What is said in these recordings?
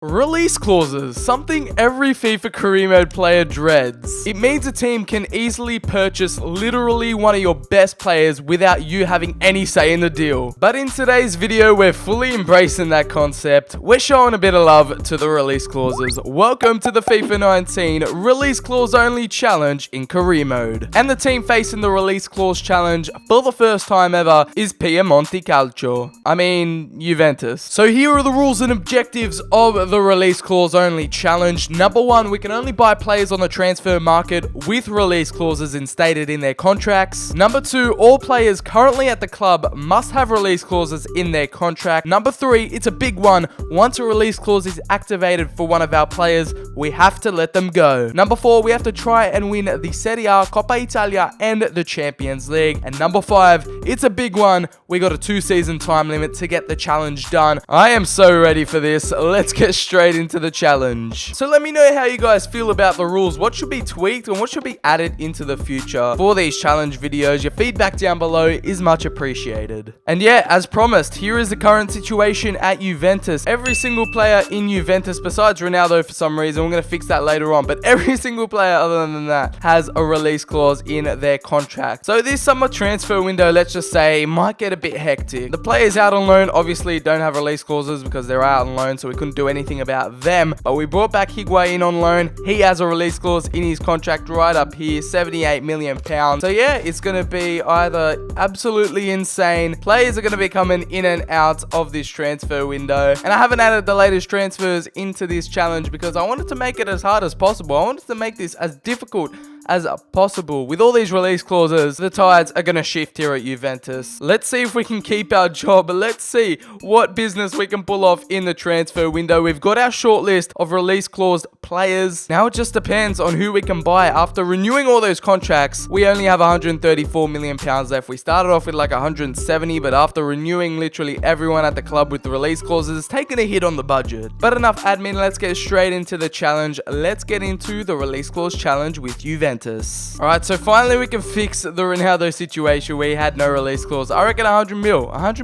Release clauses, something every FIFA career mode player dreads. It means a team can easily purchase literally one of your best players without you having any say in the deal. But in today's video, we're fully embracing that concept. We're showing a bit of love to the release clauses. Welcome to the FIFA 19 release clause only challenge in career mode. And the team facing the release clause challenge for the first time ever is Piemonte Calcio. I mean, Juventus. So here are the rules and objectives of the release clause only challenge. Number one, we can only buy players on the transfer market with release clauses instated in their contracts. Number two, all players currently at the club must have release clauses in their contract. Number three, it's a big one. Once a release clause is activated for one of our players, we have to let them go. Number four, we have to try and win the Serie A, Coppa Italia, and the Champions League. And number five, it's a big one. We got a 2-season time limit to get the challenge done. I am so ready for this. Let's get straight into the challenge. So let me know how you guys feel about the rules. What should be tweaked and what should be added into the future for these challenge videos? Your feedback down below is much appreciated. And yeah, as promised, here is the current situation at Juventus. Every single player in Juventus, besides Ronaldo for some reason, we're going to fix that later on, but every single player other than that has a release clause in their contract. So this summer transfer window, let's just say, might get a bit hectic. The players out on loan obviously don't have release clauses because they're out on loan, so we couldn't do anything about them. But we brought back Higuain on loan. He has a release clause in his contract right up here, £78 million. So yeah, it's going to be either absolutely insane. Players are going to be coming in and out of this transfer window. And I haven't added the latest transfers into this challenge because I wanted to make it as hard as possible. I wanted to make this as difficult as possible. With all these release clauses, the tides are going to shift here at Juventus. Let's see if we can keep our job. Let's see what business we can pull off in the transfer window. We've got our short list of release clause players. Now it just depends on who we can buy. After renewing all those contracts, we only have £134 million left. We started off with like 170, but after renewing literally everyone at the club with the release clauses, it's taken a hit on the budget. But enough admin, let's get straight into the challenge. Let's get into the release clause challenge with Juventus. Alright, so finally we can fix the Ronaldo situation where he had no release clause. I reckon 100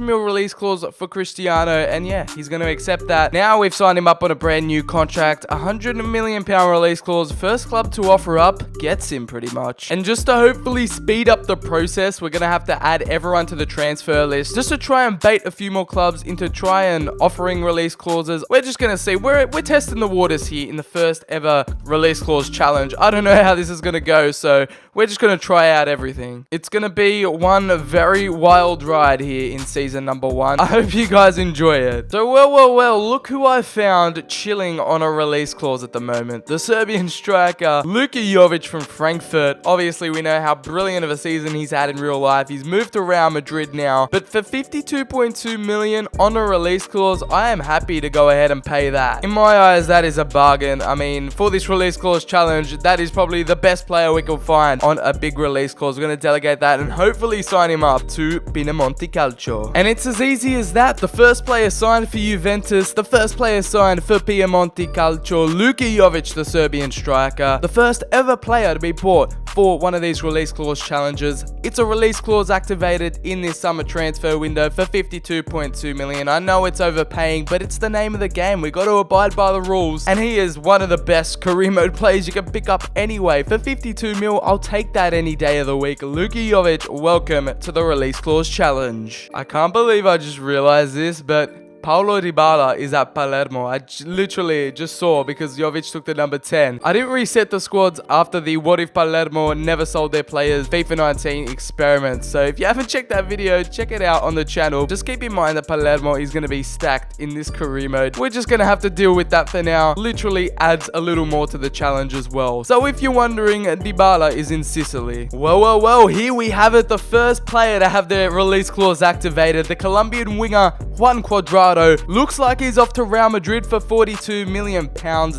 mil release clause for Cristiano, and yeah, he's going to accept that. Now we've signed him up on a brand new contract, £100 million release clause. First club to offer up gets him pretty much. And just to hopefully speed up the process, we're going to have to add everyone to the transfer list just to try and bait a few more clubs into try and offering release clauses. We're just going to see. We're testing the waters here in the first ever release clause challenge. I don't know how this is going to go, so we're just going to try out everything. It's going to be one very wild ride here in season number 1. I hope you guys enjoy it. So well, look who I found chilling on a release clause at the moment. The Serbian striker Luka Jovic from Frankfurt. Obviously we know how brilliant of a season he's had in real life. He's moved to Real Madrid now, but for 52.2 million on a release clause, I am happy to go ahead and pay that. In my eyes, that is a bargain. I mean, for this release clause challenge, that is probably the best player we can find on a big release clause. We're going to delegate that and hopefully sign him up to Piemonte Calcio. And it's as easy as that. The first player signed for Juventus, the first player signed for Piemonte Calcio, Luka Jovic, the Serbian striker, the first ever player to be bought for one of these release clause challenges. It's a release clause activated in this summer transfer window for 52.2 million. I know it's overpaying, but it's the name of the game. We got to abide by the rules. And he is one of the best career mode players you can pick up anyway. For 52 mil, I'll take that any day of the week. Luka Jovic, welcome to the release clause challenge. I can't believe I just realized this, but Paulo Dybala is at Palermo. I literally just saw because Jovic took the number 10. I didn't reset the squads after the What If Palermo Never Sold Their Players FIFA 19 experiment. So if you haven't checked that video, check it out on the channel. Just keep in mind that Palermo is going to be stacked in this career mode. We're just going to have to deal with that for now. Literally adds a little more to the challenge as well. So if you're wondering, Dybala is in Sicily. Well, here we have it. The first player to have their release clause activated. The Colombian winger, Juan Cuadrado. Looks like he's off to Real Madrid for £42 million.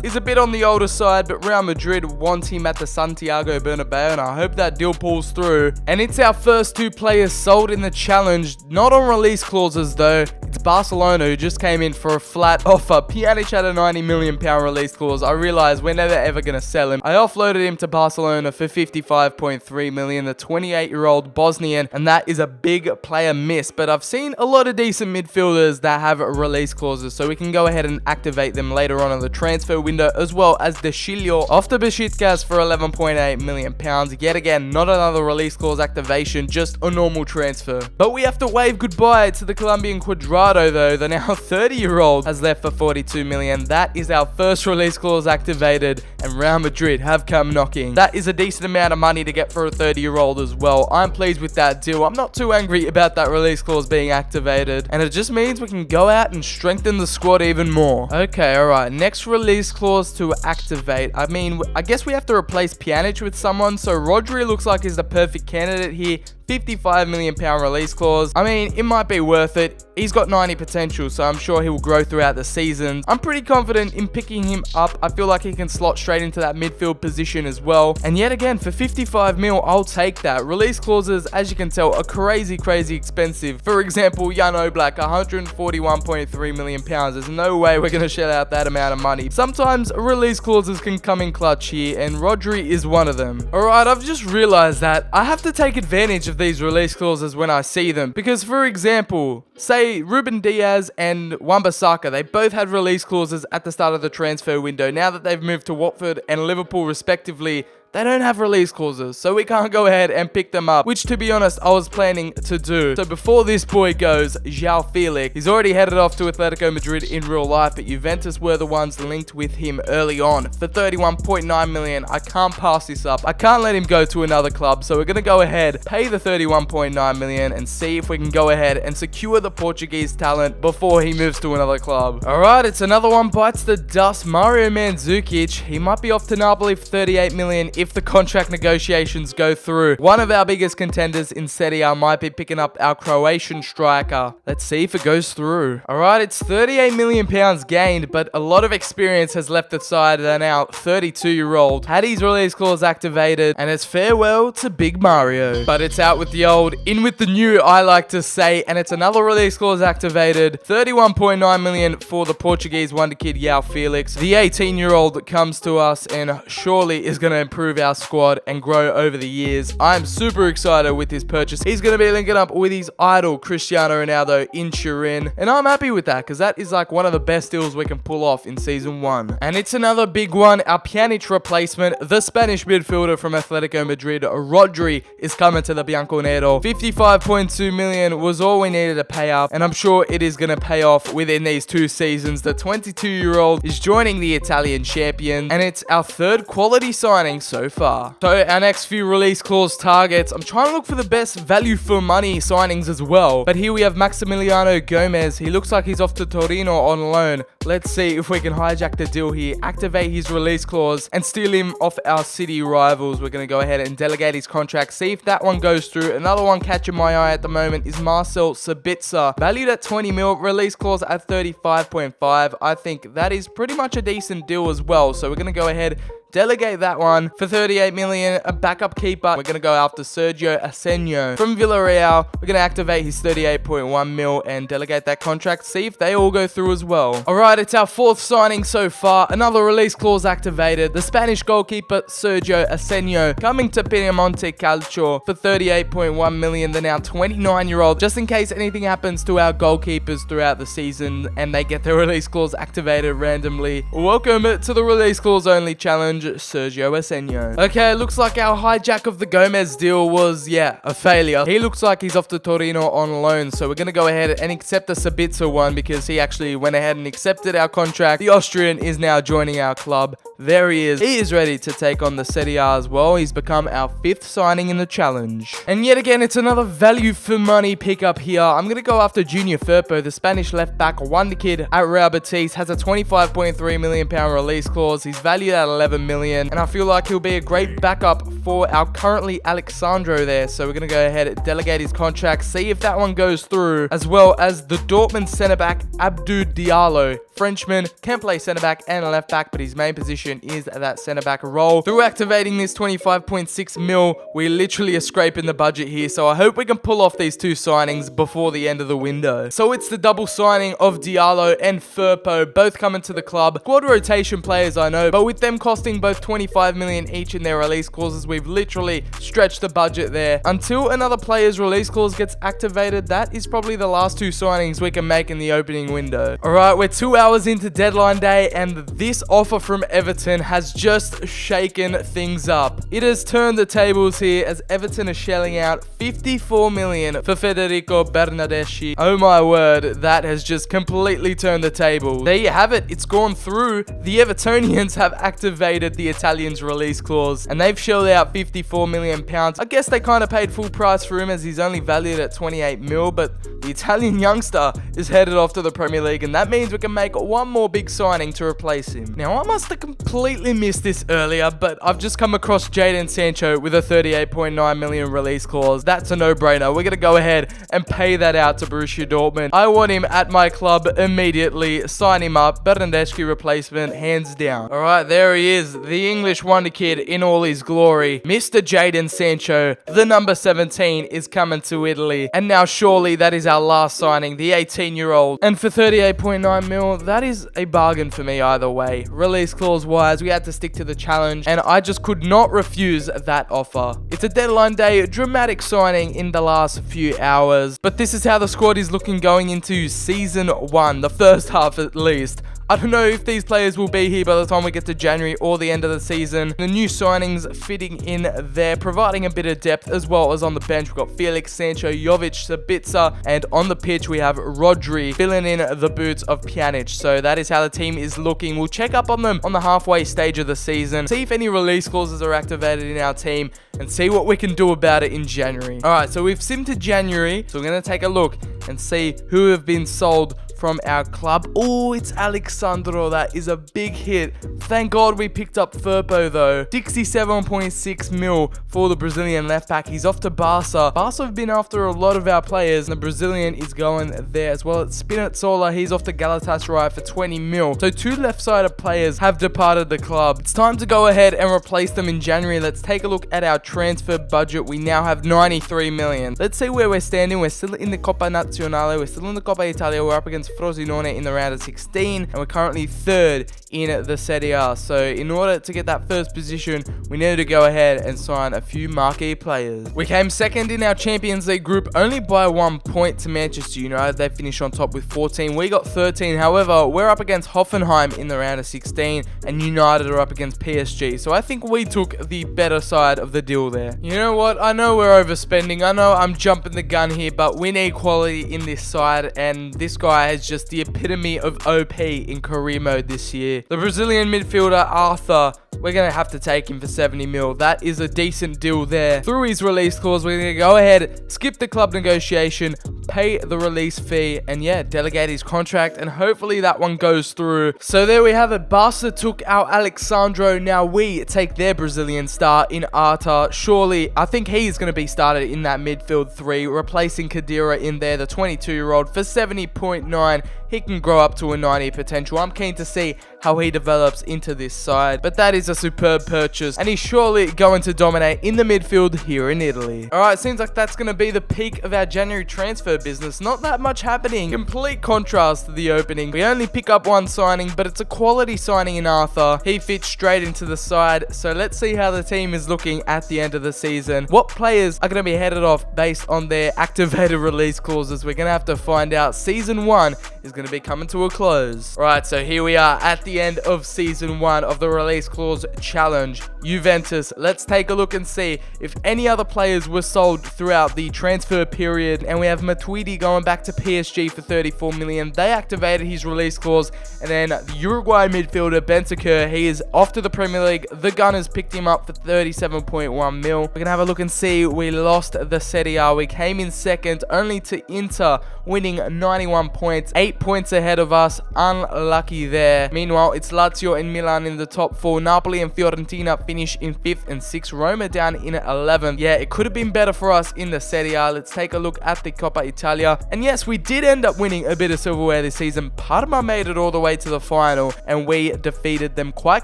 He's a bit on the older side, but Real Madrid wants him at the Santiago Bernabeu, and I hope that deal pulls through. And it's our first 2 players sold in the challenge, not on release clauses though. It's Barcelona who just came in for a flat offer. Pjanic had a £90 million release clause. I realized we're never ever going to sell him. I offloaded him to Barcelona for 55.3 million, the 28-year-old Bosnian, and that is a big player miss. But I've seen a lot of decent midfielders that have release clauses, so we can go ahead and activate them later on in the transfer window, as well as Deschilio off to Besiktas for £11.8 million. Yet again, not another release clause activation, just a normal transfer. But we have to wave goodbye to the Colombian Cuadrado though. The now 30-year-old has left for £42 million. That is our first release clause activated, and Real Madrid have come knocking. That is a decent amount of money to get for a 30-year-old as well. I'm pleased with that deal. I'm not too angry about that release clause being activated, and it just means we can go out and strengthen the squad even more. Okay, alright, next release clause to activate. I mean, I guess we have to replace Pjanic with someone, so Rodri looks like he's the perfect candidate here. £55 million release clause. I mean, it might be worth it. He's got 90 potential, so I'm sure he will grow throughout the season. I'm pretty confident in picking him up. I feel like he can slot straight into that midfield position as well. And yet again, for 55 mil, I'll take that. Release clauses, as you can tell, are crazy expensive. For example, Jan Oblak, £141.3 million. There's no way we're going to shell out that amount of money. Sometimes release clauses can come in clutch here, and Rodri is one of them. Alright, I've just realized that I have to take advantage of these release clauses when I see them, because for example, say Ruben Diaz and Wan-Bissaka, they both had release clauses at the start of the transfer window. Now that they've moved to Watford and Liverpool respectively, they don't have release clauses, so we can't go ahead and pick them up, which to be honest, I was planning to do. So before this boy goes, João Felix, he's already headed off to Atletico Madrid in real life, but Juventus were the ones linked with him early on for £31.9 million. I can't pass this up. I can't let him go to another club, so we're going to go ahead, pay the £31.9 million and see if we can go ahead and secure the Portuguese talent before he moves to another club. Alright, it's another one bites the dust. Mario Mandzukic, he might be off to Napoli for £38 million if the contract negotiations go through. One of our biggest contenders in Serie A might be picking up our Croatian striker. Let's see if it goes through. Alright, it's £38 million gained, but a lot of experience has left the side than our 32-year-old. Had his release clause activated, and it's farewell to Big Mario. But it's out with the old, in with the new, I like to say, and it's another release clause activated. £31.9 million for the Portuguese wonder kid João Felix. The 18-year-old comes to us and surely is going to improve our squad and grow over the years. I'm super excited with this purchase. He's going to be linking up with his idol Cristiano Ronaldo in Turin, and I'm happy with that because that is like one of the best deals we can pull off in season 1. And it's another big one, our Pjanic replacement, the Spanish midfielder from Atletico Madrid, Rodri, is coming to the Bianconero. 55.2 million was all we needed to pay up, and I'm sure it is going to pay off within these 2 seasons. The 22-year-old is joining the Italian champion, and it's our third quality signing so far. So our next few release clause targets, I'm trying to look for the best value for money signings as well. But here we have Maximiliano Gomez. He looks like he's off to Torino on loan. Let's see if we can hijack the deal here, activate his release clause, and steal him off our city rivals. We're going to go ahead and delegate his contract, see if that one goes through. Another one catching my eye at the moment is Marcel Sabitzer, valued at 20 mil, release clause at 35.5. I think that is pretty much a decent deal as well. So we're going to go ahead, delegate that one for 38 million, a backup keeper. We're going to go after Sergio Asenio from Villarreal. We're going to activate his 38.1 mil and delegate that contract, see if they all go through as well. Alright, it's our 4th signing so far. Another release clause activated. The Spanish goalkeeper Sergio Asenio coming to Piemonte Calcio for 38.1 million. The now 29-year-old, just in case anything happens to our goalkeepers throughout the season and they get their release clause activated randomly. Welcome to the release clause only challenge, Sergio Asenio. Okay, looks like our hijack of the Gomez deal was, a failure. He looks like he's off to Torino on loan, so we're going to go ahead and accept the Sabitzer one because he actually went ahead and accepted our contract. The Austrian is now joining our club. There he is. He is ready to take on the Serie A as well. He's become our 5th signing in the challenge. And yet again, it's another value for money pickup here. I'm going to go after Junior Firpo, the Spanish left back wonder kid at Real Betis, has a £25.3 million release clause. He's valued at 11 million, and I feel like he'll be a great backup for our currently Alexandro there. So we're going to go ahead and delegate his contract, see if that one goes through, as well as the Dortmund centre back Abdou Diallo Frenchman, can play centre back and left back, but his main position is that centre back role. Through activating this 25.6 mil, we literally are scraping the budget here, so I hope we can pull off these two signings before the end of the window. So it's the double signing of Diallo and Firpo, both coming to the club. Squad rotation players, I know, but with them costing both 25 million each in their release clauses, we've literally stretched the budget there. Until another player's release clause gets activated, that is probably the last two signings we can make in the opening window. Alright, we're 2 hours into deadline day, and this offer from Everton has just shaken things up. It has turned the tables here as Everton are shelling out 54 million for Federico Bernardeschi. Oh my word, that has just completely turned the table. There you have it, it's gone through. The Evertonians have activated the Italian's release clause, and they've shelled out 54 million pounds. I guess they kind of paid full price for him as he's only valued at 28 mil, but the Italian youngster is headed off to the Premier League, and that means we can make one more big signing to replace him. Now, I must have completely missed this earlier, but I've just come across Jayden Sancho with a 38.9 million release clause. That's a no-brainer. We're going to go ahead and pay that out to Borussia Dortmund. I want him at my club immediately. Sign him up. Bernardeschi replacement, hands down. All right, there he is, the English wonder kid in all his glory. Mr. Jayden Sancho, the number 17, is coming to Italy. And now surely that is our last signing, the 18-year-old. And for 38.9 mil, that is a bargain for me either way. Release clause wise, we had to stick to the challenge, and I just could not refuse that offer. It's a deadline day dramatic signing in the last few hours, but this is how the squad is looking going into season 1, the first half at least. I don't know if these players will be here by the time we get to January or the end of the season. The new signings fitting in there, providing a bit of depth, as well as on the bench. We've got Felix, Sancho, Jovic, Sabitzer, and on the pitch we have Rodri filling in the boots of Pjanic. So that is how the team is looking. We'll check up on them on the halfway stage of the season, see if any release clauses are activated in our team, and see what we can do about it in January. Alright, so we've simmed to January, so we're going to take a look and see who have been sold from our club. Oh, it's Alexandro. That is a big hit. Thank God we picked up Firpo though. 67.6 mil for the Brazilian left back. He's off to Barca. Barca have been after a lot of our players, and the Brazilian is going there as well. It's Spinazzola. He's off to Galatasaray for 20 mil. So two left-sided players have departed the club. It's time to go ahead and replace them in January. Let's take a look at our transfer budget. We now have 93 million. Let's see where we're standing. We're still in the Coppa Nazionale. We're still in the Coppa Italia. We're up against Frosinone in the round of 16, and we're currently third in the Serie A. So in order to get that first position, we needed to go ahead and sign a few marquee players. We came second in our Champions League group, only by 1 point to Manchester United. They finished on top with 14. We got 13. However, we're up against Hoffenheim in the round of 16, and United are up against PSG. So I think we took the better side of the deal there. You know what? I know we're overspending. I know I'm jumping the gun here, but we need quality in this side, and this guy has just the epitome of OP in career mode this year. The Brazilian midfielder Arthur, we're going to have to take him for 70 mil. That is a decent deal there. Through his release clause, we're going to go ahead, skip the club negotiation, pay the release fee, and yeah, delegate his contract, and hopefully that one goes through. So there we have it. Barca took our Alexandro. Now we take their Brazilian star in Arthur. Surely, I think he's going to be started in that midfield 3, replacing Khedira in there, the 22-year-old, for 70.9. He can grow up to a 90 potential. I'm keen to see how he develops into this side, but that is a superb purchase, and he's surely going to dominate in the midfield here in Italy. Alright, seems like that's going to be the peak of our January transfer business. Not that much happening. Complete contrast to the opening. We only pick up one signing, but it's a quality signing in Arthur. He fits straight into the side, so let's see how the team is looking at the end of the season. What players are going to be headed off based on their activated release clauses? We're going to have to find out. Season 1 is going to be coming to a close. Right, so here we are at the end of season 1 of the release clause challenge. Juventus, let's take a look and see if any other players were sold throughout the transfer period. And we have Matuidi going back to PSG for 34 million. They activated his release clause. And then the Uruguay midfielder Bentancur, he is off to the Premier League. The Gunners picked him up for 37.1 mil. We're going to have a look and see. We lost the Serie A. We came in second only to Inter, winning 91 points, 8 points ahead of us. Unlucky there. Meanwhile, it's Lazio and Milan in the top 4. Napoli and Fiorentina finish in 5th and 6th. Roma down in 11th. Yeah, it could have been better for us in the Serie A. Let's take a look at the Coppa Italia. And yes, we did end up winning a bit of silverware this season. Parma made it all the way to the final, and we defeated them quite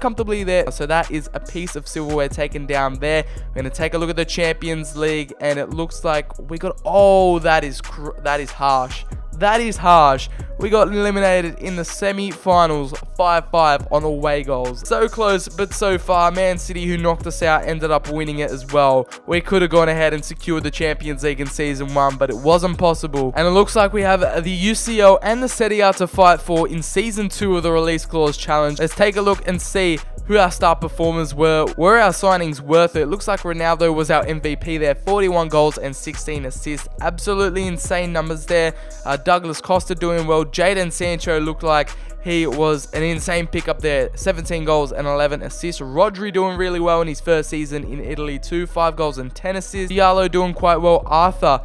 comfortably there. So that is a piece of silverware taken down there. We're going to take a look at the Champions League, and it looks like we got... Oh, that is harsh. That is harsh. We got eliminated in the semi-finals 5-5 on away goals. So close, but so far. Man City, who knocked us out, ended up winning it as well. We could have gone ahead and secured the Champions League in Season 1, but it wasn't possible. And it looks like we have the UCL and the Serie A to fight for in Season 2 of the Release Clause Challenge. Let's take a look and see who our star performers were. Were our signings worth it? Looks like Ronaldo was our MVP there. 41 goals and 16 assists. Absolutely insane numbers there. Douglas Costa doing well. Jayden Sancho looked like he was an insane pickup there. 17 goals and 11 assists. Rodri doing really well in his first season in Italy too. 5 goals and 10 assists. Diallo doing quite well. Arthur,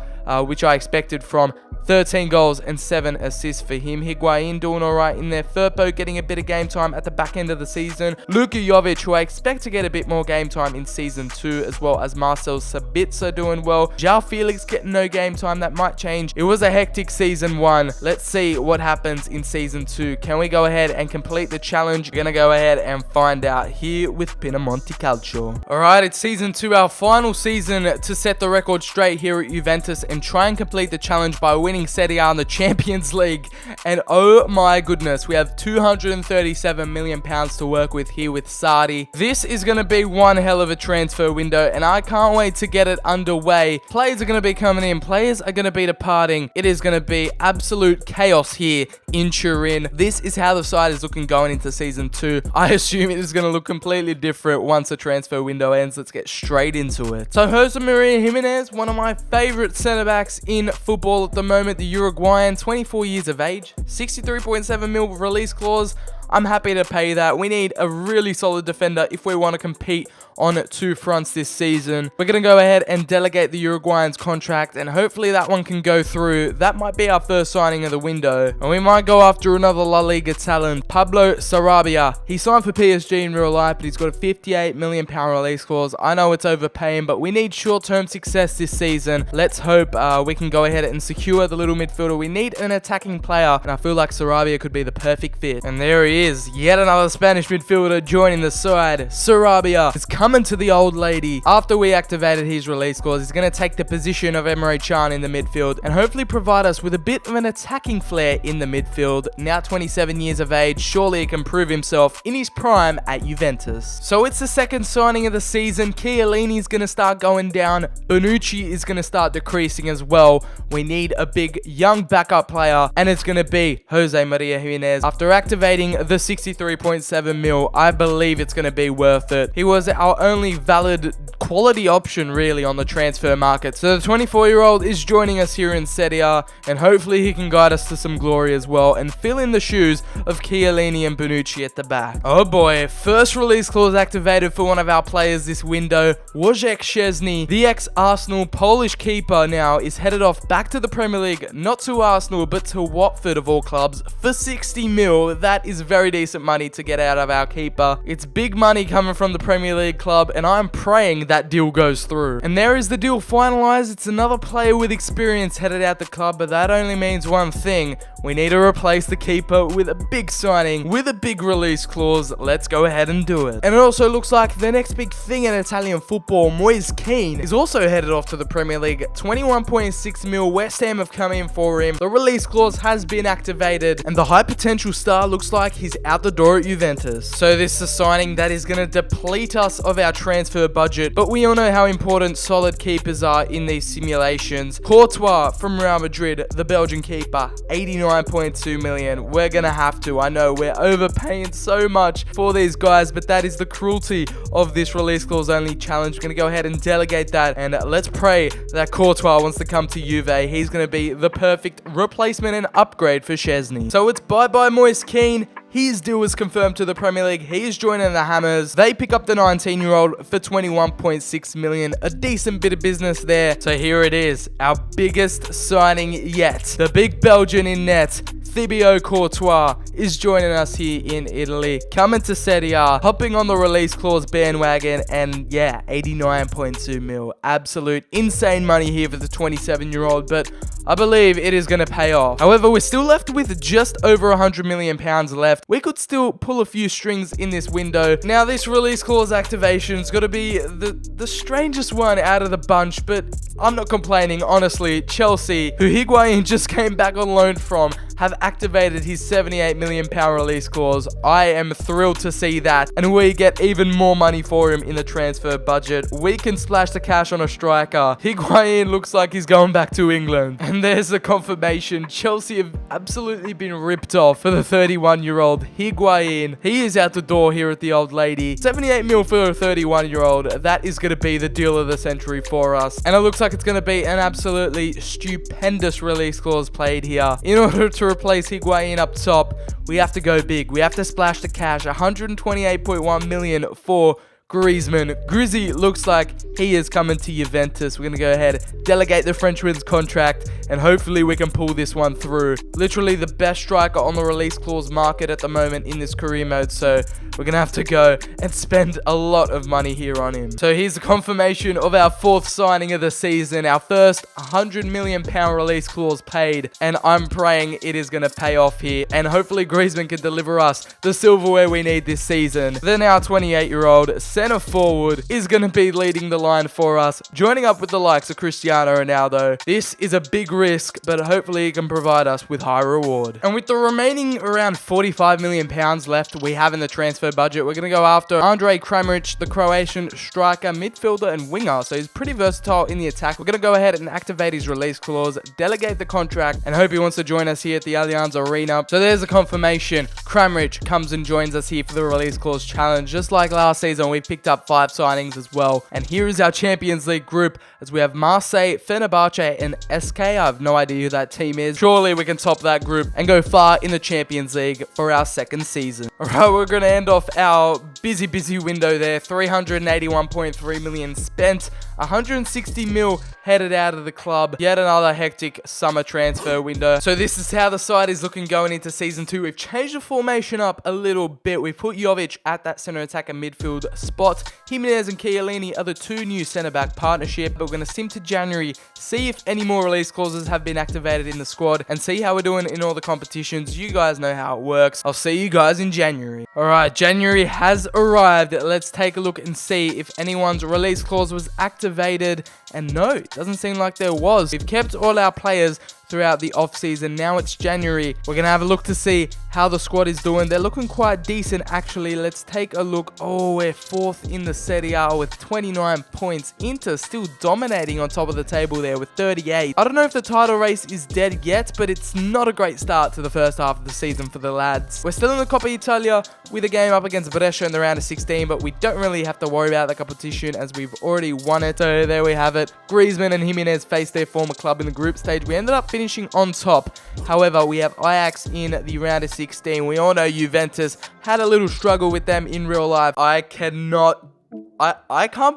which I expected from, 13 goals and 7 assists for him. Higuain doing alright in there. Firpo getting a bit of game time at the back end of the season. Luka Jovic, who I expect to get a bit more game time in Season 2, as well as Marcel Sabitzer doing well. João Felix getting no game time. That might change. It was a hectic Season 1. Let's see what happens in Season 2. Can we go ahead and complete the challenge? We're going to go ahead and find out here with Pinamonti Calcio. Alright, it's Season 2, our final season to set the record straight here at Juventus and try and complete the challenge by winning Serie A in the Champions League. And oh my goodness, we have £237 million to work with here with Sardi. This is going to be one hell of a transfer window, and I can't wait to get it underway. Players are going to be coming in, players are going to be departing. It is going to be absolute chaos here in Turin. This is how the side is looking going into Season 2. I assume it is going to look completely different once the transfer window ends. Let's get straight into it. So Jose Maria Jimenez, one of my favorite centre backs in football at the moment, the Uruguayan, 24 years of age, 63.7 mil release clause. I'm happy to pay that. We need a really solid defender if we want to compete on 2 fronts this season. We're going to go ahead and delegate the Uruguayan's contract, and hopefully that one can go through. That might be our first signing of the window. And we might go after another La Liga talent, Pablo Sarabia. He signed for PSG in real life, but he's got a £58 million release clause. I know it's overpaying, but we need short-term success this season. Let's hope we can go ahead and secure the little midfielder. We need an attacking player, and I feel like Sarabia could be the perfect fit. And there he is, yet another Spanish midfielder joining the side. Sarabia is coming to the old lady. After we activated his release clause, he's going to take the position of Emre Can in the midfield and hopefully provide us with a bit of an attacking flair in the midfield. Now 27 years of age, surely he can prove himself in his prime at Juventus. So it's the second signing of the season. Chiellini is going to start going down. Bonucci is going to start decreasing as well. We need a big young backup player, and it's going to be Jose Maria Jimenez. After activating the 63.7 mil, I believe it's going to be worth it. He was our only valid quality option really on the transfer market. So the 24-year-old is joining us here in Serie A, and hopefully he can guide us to some glory as well and fill in the shoes of Chiellini and Bonucci at the back. Oh boy, first release clause activated for one of our players this window. Wojciech Szczesny, the ex-Arsenal Polish keeper, now is headed off back to the Premier League, not to Arsenal but to Watford of all clubs for 60 mil. That is very decent money to get out of our keeper. It's big money coming from the Premier League club, and I'm praying that deal goes through. And there is the deal finalized. It's another player with experience headed out the club, but that only means one thing. We need to replace the keeper with a big signing, with a big release clause. Let's go ahead and do it. And it also looks like the next big thing in Italian football, Moise Kean, is also headed off to the Premier League. 21.6 mil, West Ham have come in for him. The release clause has been activated, and the high potential star looks like he's out the door at Juventus. So this is a signing that is going to deplete us of our transfer budget, but we all know how important solid keepers are in these simulations. Courtois from Real Madrid, the Belgian keeper, 89.2 million. We're gonna have to. I know we're overpaying so much for these guys, but that is the cruelty of this release clause only challenge. We're gonna go ahead and delegate that, and let's pray that Courtois wants to come to Juve. He's gonna be the perfect replacement and upgrade for Szczesny. So it's bye-bye Moise Kean. His deal was confirmed to the Premier League. He is joining the Hammers. They pick up the 19-year-old for 21.6 million. A decent bit of business there. So here it is, our biggest signing yet. The big Belgian in net. Thibaut Courtois is joining us here in Italy, coming to Serie A, hopping on the release clause bandwagon, and yeah, 89.2 mil. Absolute insane money here for the 27-year-old, but I believe it is going to pay off. However, we're still left with just over 100 million pounds left. We could still pull a few strings in this window. Now, this release clause activation is going to be the strangest one out of the bunch, but I'm not complaining. Honestly, Chelsea, who Higuain just came back on loan from, have activated his 78 million pound release clause. I am thrilled to see that, and we get even more money for him in the transfer budget. We can splash the cash on a striker. Higuain looks like he's going back to England. And there's the confirmation. Chelsea have absolutely been ripped off for the 31-year-old Higuain. He is out the door here at the old lady. 78 mil for a 31-year-old. That is going to be the deal of the century for us. And it looks like it's going to be an absolutely stupendous release clause played here. In order to replace Higuain up top, we have to go big. We have to splash the cash. 128.1 million for Griezmann. Grizzy looks like he is coming to Juventus. We're going to go ahead, delegate the Frenchman's contract, and hopefully we can pull this one through. Literally the best striker on the release clause market at the moment in this career mode, so we're going to have to go and spend a lot of money here on him. So here's the confirmation of our fourth signing of the season, our first 100 million pound release clause paid, and I'm praying it is going to pay off here, and hopefully Griezmann can deliver us the silverware we need this season. The now 28-year-old centre forward is going to be leading the line for us, joining up with the likes of Cristiano Ronaldo. This is a big risk, but hopefully it can provide us with high reward. And with the remaining around 45 million pounds left we have in the transfer budget, we're going to go after Andre Kramaric, the Croatian striker, midfielder, and winger. So he's pretty versatile in the attack. We're going to go ahead and activate his release clause, delegate the contract, and hope he wants to join us here at the Allianz Arena. So there's a confirmation. Kramaric comes and joins us here for the release clause challenge. Just like last season, we picked up 5 signings as well. And here is our Champions League group, as we have Marseille, Fenerbahce, and SK. I have no idea who that team is. Surely we can top that group and go far in the Champions League for our second season. Alright, we're going to end off our busy window there. 381.3 million spent, 160 mil headed out of the club. Yet another hectic summer transfer window. So this is how the side is looking going into season 2. We've changed the formation up a little bit. We've put Jovic at that center attacker midfield spot. Jimenez and Chiellini are the 2 new center back partnership. But we're going to sim to January, see if any more release clauses have been activated in the squad, and see how we're doing in all the competitions. You guys know how it works. I'll see you guys in January. Alright, January has arrived. Let's take a look and see if anyone's release clause was activated. And no, it doesn't seem like there was. We've kept all our players throughout the off-season. Now it's January. We're going to have a look to see how the squad is doing. They're looking quite decent, actually. Let's take a look. Oh, we're 4th in the Serie A with 29 points. Inter still dominating on top of the table there with 38. I don't know if the title race is dead yet, but it's not a great start to the first half of the season for the lads. We're still in the Coppa Italia with a game up against Brescia in the round of 16, but we don't really have to worry about the competition as we've already won it. So there we have it. Griezmann and Jimenez faced their former club in the group stage. We ended up finishing on top. However, we have Ajax in the round of 16. We all know Juventus had a little struggle with them in real life. I can't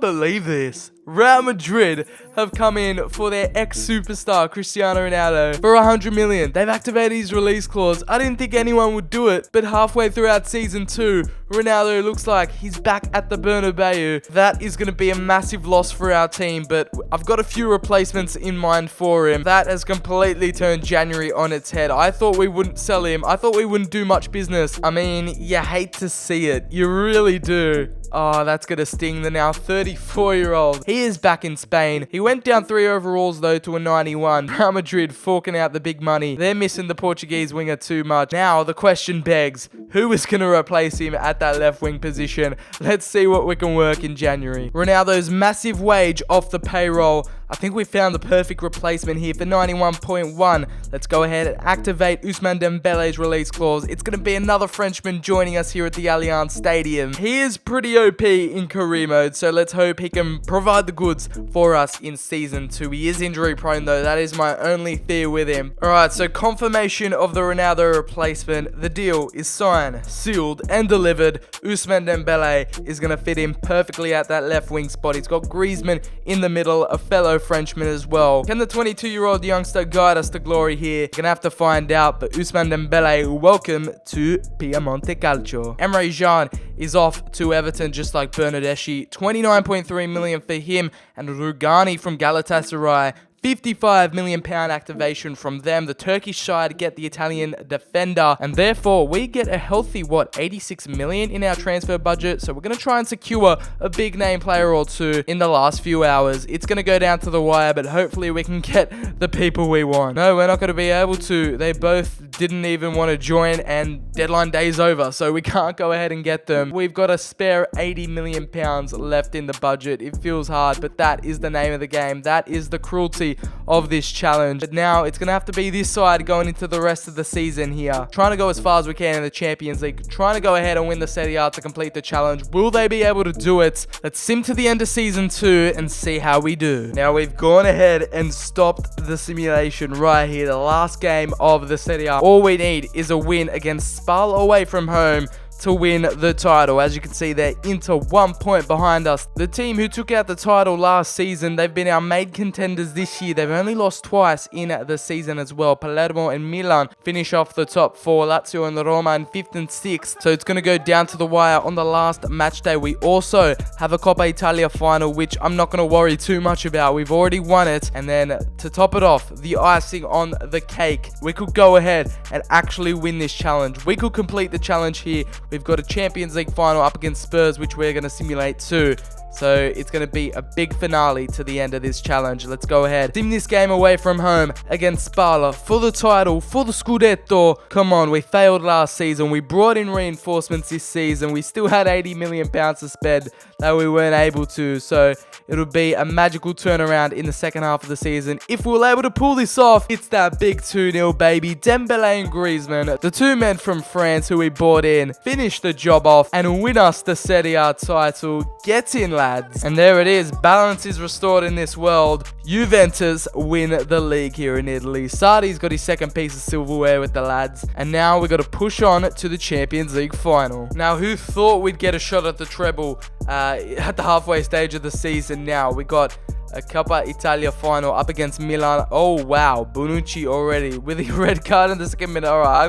believe this. Real Madrid have come in for their ex-superstar Cristiano Ronaldo for 100 million. They've activated his release clause. I didn't think anyone would do it, but halfway throughout season 2, Ronaldo looks like he's back at the Bernabeu. That is going to be a massive loss for our team, but I've got a few replacements in mind for him. That has completely turned January on its head. I thought we wouldn't sell him. I thought we wouldn't do much business. I mean, you hate to see it. You really do. Oh, that's going to sting. The now 34-year-old. He is back in Spain. He went down 3 overalls, though, to a 91. Real Madrid forking out the big money. They're missing the Portuguese winger too much. Now, the question begs, who is going to replace him at that left wing position? Let's see what we can work in January. Ronaldo's massive wage off the payroll. I think we found the perfect replacement here for 91.1. Let's go ahead and activate Ousmane Dembele's release clause. It's going to be another Frenchman joining us here at the Allianz Stadium. He is pretty OP in career mode, so let's hope he can provide the goods for us in season 2. He is injury prone though. That is my only fear with him. Alright, so confirmation of the Ronaldo replacement. The deal is signed, sealed, and delivered. Ousmane Dembele is going to fit in perfectly at that left wing spot. He's got Griezmann in the middle, a fellow fellow Frenchman as well. Can the 22-year-old youngster guide us to glory here? Gonna have to find out, but Ousmane Dembele, welcome to Piemonte Calcio. Emre Can is off to Everton just like Bernardeschi. 29.3 million for him, and Rugani from Galatasaray. £55 million activation from them. The Turkish side get the Italian defender, and therefore we get a healthy 86 million in our transfer budget. So we're going to try and secure a big name player or two in the last few hours. It's going to go down to the wire, but hopefully we can get the people we want. No, we're not going to be able to. They both didn't even want to join, and deadline day's over, so we can't go ahead and get them. We've got a spare £80 million left in the budget. It feels hard, but that is the name of the game. That is the cruelty of this challenge. But now it's gonna have to be this side going into the rest of the season here, trying to go as far as we can in the Champions League, trying to go ahead and win the Serie A to complete the challenge. Will they be able to do it? Let's sim to the end of season 2 and see how we do. Now we've gone ahead and stopped the simulation right here, the last game of the Serie A. All we need is a win against Spal away from home to win the title. As you can see, they're Inter 1 point behind us. The team who took out the title last season, they've been our main contenders this year. They've only lost twice in the season as well. Palermo and Milan finish off the top 4. Lazio and Roma in 5th and 6th. So it's going to go down to the wire on the last match day. We also have a Coppa Italia final, which I'm not going to worry too much about. We've already won it. And then to top it off, the icing on the cake, we could go ahead and actually win this challenge. We could complete the challenge here. We've got a Champions League final up against Spurs, which we're going to simulate too. So it's going to be a big finale to the end of this challenge. Let's go ahead. Sim this game away from home against Spal for the title, for the Scudetto. Come on, we failed last season. We brought in reinforcements this season. We still had £80 million to spend that we weren't able to. So it'll be a magical turnaround in the second half of the season if we were able to pull this off. It's that big 2-0, baby. Dembele and Griezmann, the two men from France who we bought in, finish the job off and win us the Serie A title. Get in, lads. And there it is. Balance is restored in this world. Juventus win the league here in Italy. Sardi's got his second piece of silverware with the lads. And now we've got to push on to the Champions League final. Now, who thought we'd get a shot at the treble at the halfway stage of the season now? We got a Coppa Italia final up against Milan. Oh wow, Bonucci already with the red card in the second minute. All right, I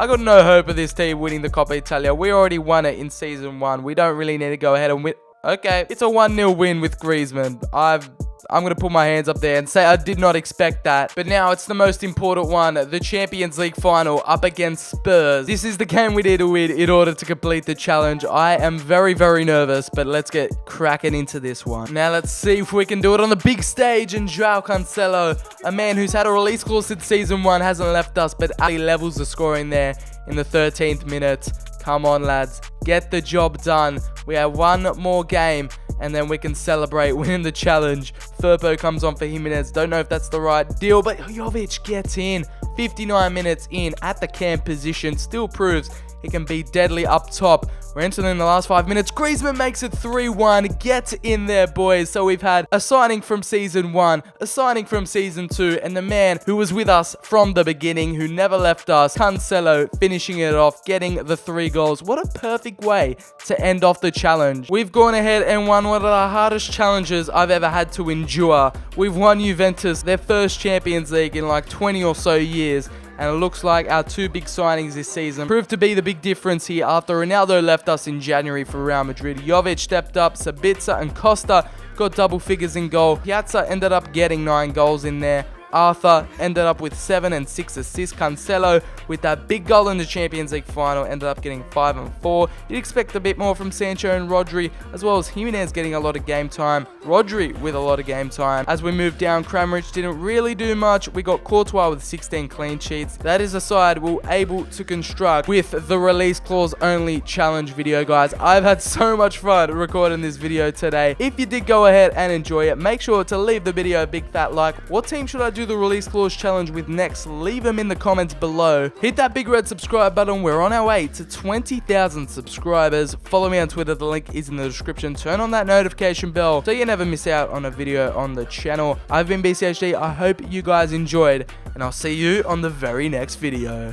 got no hope of this team winning the Coppa Italia. We already won it in season 1. We don't really need to go ahead and win. Okay, it's a 1-0 win with Griezmann. I'm going to put my hands up there and say I did not expect that. But now it's the most important one, the Champions League final up against Spurs. This is the game we need to win in order to complete the challenge. I am very, very nervous, but let's get cracking into this one. Now let's see if we can do it on the big stage. And João Cancelo, a man who's had a release clause since season 1, hasn't left us, but Ali levels the scoring there in the 13th minute. Come on, lads. Get the job done. We have one more game, and then we can celebrate winning the challenge. Firpo comes on for Jimenez. Don't know if that's the right deal, but Jovic gets in. 59 minutes in at the cam position. Still proves he can be deadly up top. We're entering the last 5 minutes. Griezmann makes it 3-1. Get in there, boys. So we've had a signing from season 1, a signing from season 2, and the man who was with us from the beginning, who never left us, Cancelo, finishing it off, getting the 3 goals. What a perfect way to end off the challenge. We've gone ahead and won one of the hardest challenges I've ever had to endure. We've won Juventus, their first Champions League in like 20 or so years. And it looks like our 2 big signings this season proved to be the big difference here after Ronaldo left us in January for Real Madrid. Jovic stepped up, Sabitzer and Costa got double figures in goal. Piazza ended up getting 9 goals in there. Arthur ended up with 7 and 6 assists. Cancelo with that big goal in the Champions League final ended up getting 5 and 4. You'd expect a bit more from Sancho and Rodri, as well as Jimenez getting a lot of game time. Rodri with a lot of game time. As we moved down, Kramaric didn't really do much. We got Courtois with 16 clean sheets. That is a side we're able to construct with the release clause only challenge video, guys. I've had so much fun recording this video today. If you did go ahead and enjoy it, make sure to leave the video a big fat like. What team should I do the release clause challenge with next? Leave them in the comments below. Hit that big red subscribe button. We're on our way to 20,000 subscribers. Follow me on Twitter. The link is in the description. Turn on that notification bell so you never miss out on a video on the channel. I've been BCHD. I hope you guys enjoyed, and I'll see you on the very next video.